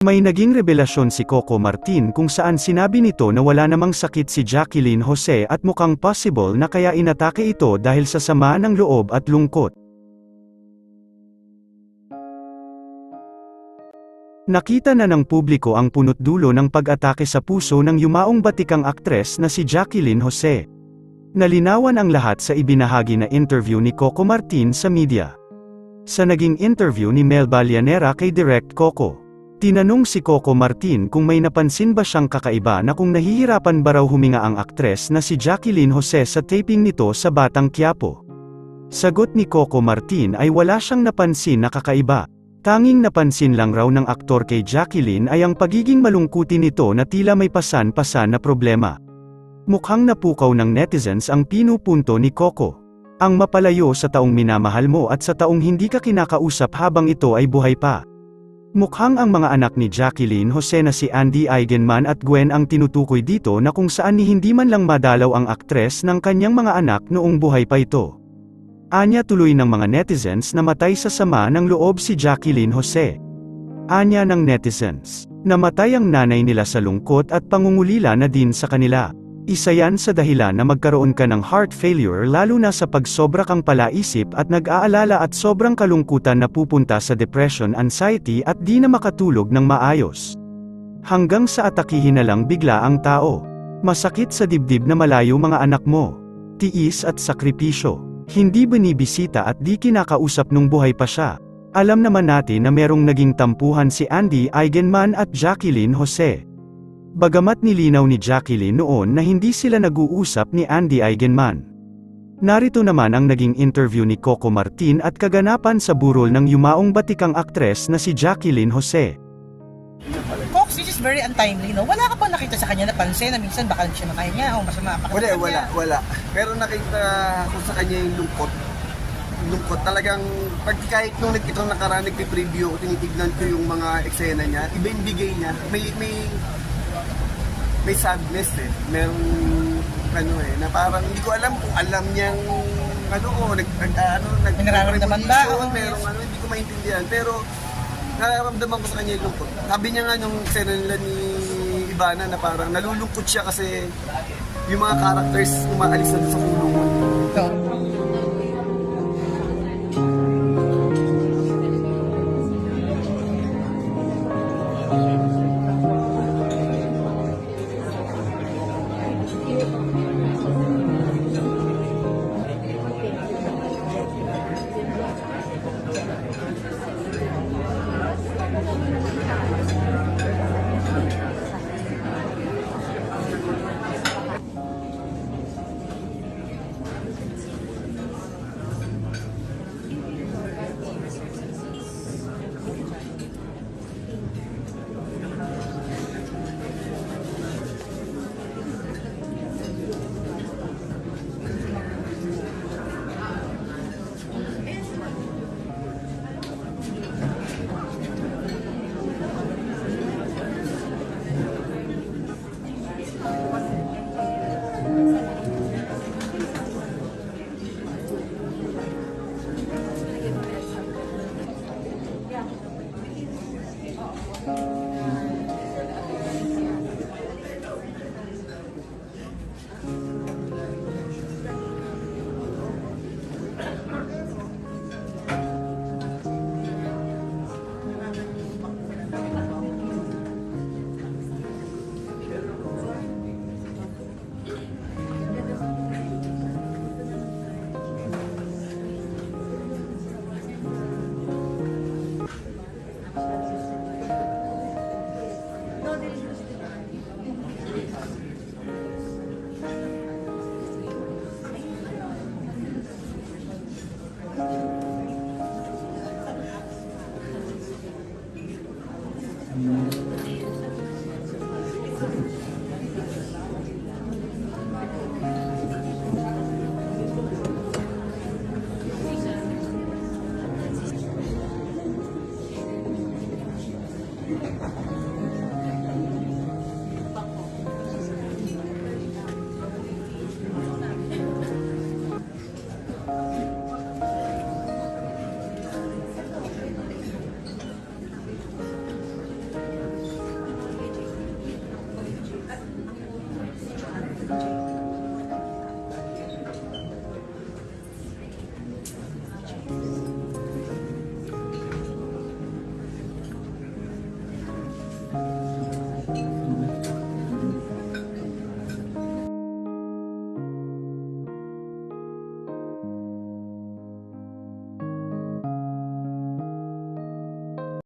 May naging revelasyon si Coco Martin kung saan sinabi nito na wala namang sakit si Jacqueline Jose at mukhang possible na kaya inatake ito dahil sa sama ng loob at lungkot. Nakita na ng publiko ang punot dulo ng pag-atake sa puso ng yumaong batikang aktres na si Jacqueline Jose. Nalinawan ang lahat sa ibinahagi na interview ni Coco Martin sa media. Sa naging interview ni Mel Balyanera kay Direct Coco, tinanong si Coco Martin kung may napansin ba siyang kakaiba na kung nahihirapan ba raw huminga ang aktres na si Jacqueline Jose sa taping nito sa Batang Quiapo. Sagot ni Coco Martin ay wala siyang napansin na kakaiba. Tanging napansin lang raw ng aktor kay Jacqueline ay ang pagiging malungkutin nito na tila may pasan-pasan na problema. Mukhang napukaw ng netizens ang pinupunto ni Coco. Ang mapalayo sa taong minamahal mo at sa taong hindi ka kinakausap habang ito ay buhay pa. Mukhang ang mga anak ni Jacqueline Jose na si Andy Eigenman at Gwen ang tinutukoy dito na kung saan ni hindi man lang madalaw ang aktres ng kanyang mga anak noong buhay pa ito. Anya tuloy ng mga netizens na matay sa sama ng loob si Jacqueline Jose. Anya ng netizens, namatay ang nanay nila sa lungkot at pangungulila na din sa kanila. Isa yan sa dahilan na magkaroon ka ng heart failure lalo na sa pagsobra kang palaisip at nag-aalala at sobrang kalungkutan na pupunta sa depression, anxiety at di na makatulog ng maayos. Hanggang sa atakihin na lang bigla ang tao. Masakit sa dibdib na malayo mga anak mo. Tiis at sakripisyo. Hindi binibisita at di kinakausap nung buhay pa siya. Alam naman natin na merong naging tampuhan si Andy Eigenman at Jacqueline Jose. Bagamat nilinaw ni Jacqueline noon na hindi sila nag-uusap ni Andy Eigenman. Narito naman ang naging interview ni Coco Martin at kaganapan sa burol ng yumaong batikang aktres na si Jacqueline Jose. Cox, this is very untimely, no? Wala ka pa nakita sa kanya napansin na minsan baka siya makahinga o masama pa sa kanya? Wala. Pero nakita ko sa kanya yung lungkot. Lungkot talagang, pag kahit nung ito nakaraan nagpi-preview, tinitignan ko yung mga eksena niya, iba yung bigay niya. May sadness eh. Merong na parang hindi ko alam kung alam niyang nararamdaman ba? Merong hindi ko maintindihan. Pero nararamdaman ko sa kanya yung lungkot. Sabi niya nga nung eksena nila ni Ivana na parang nalulungkot siya kasi yung mga characters umaalis na sa kulungan. So,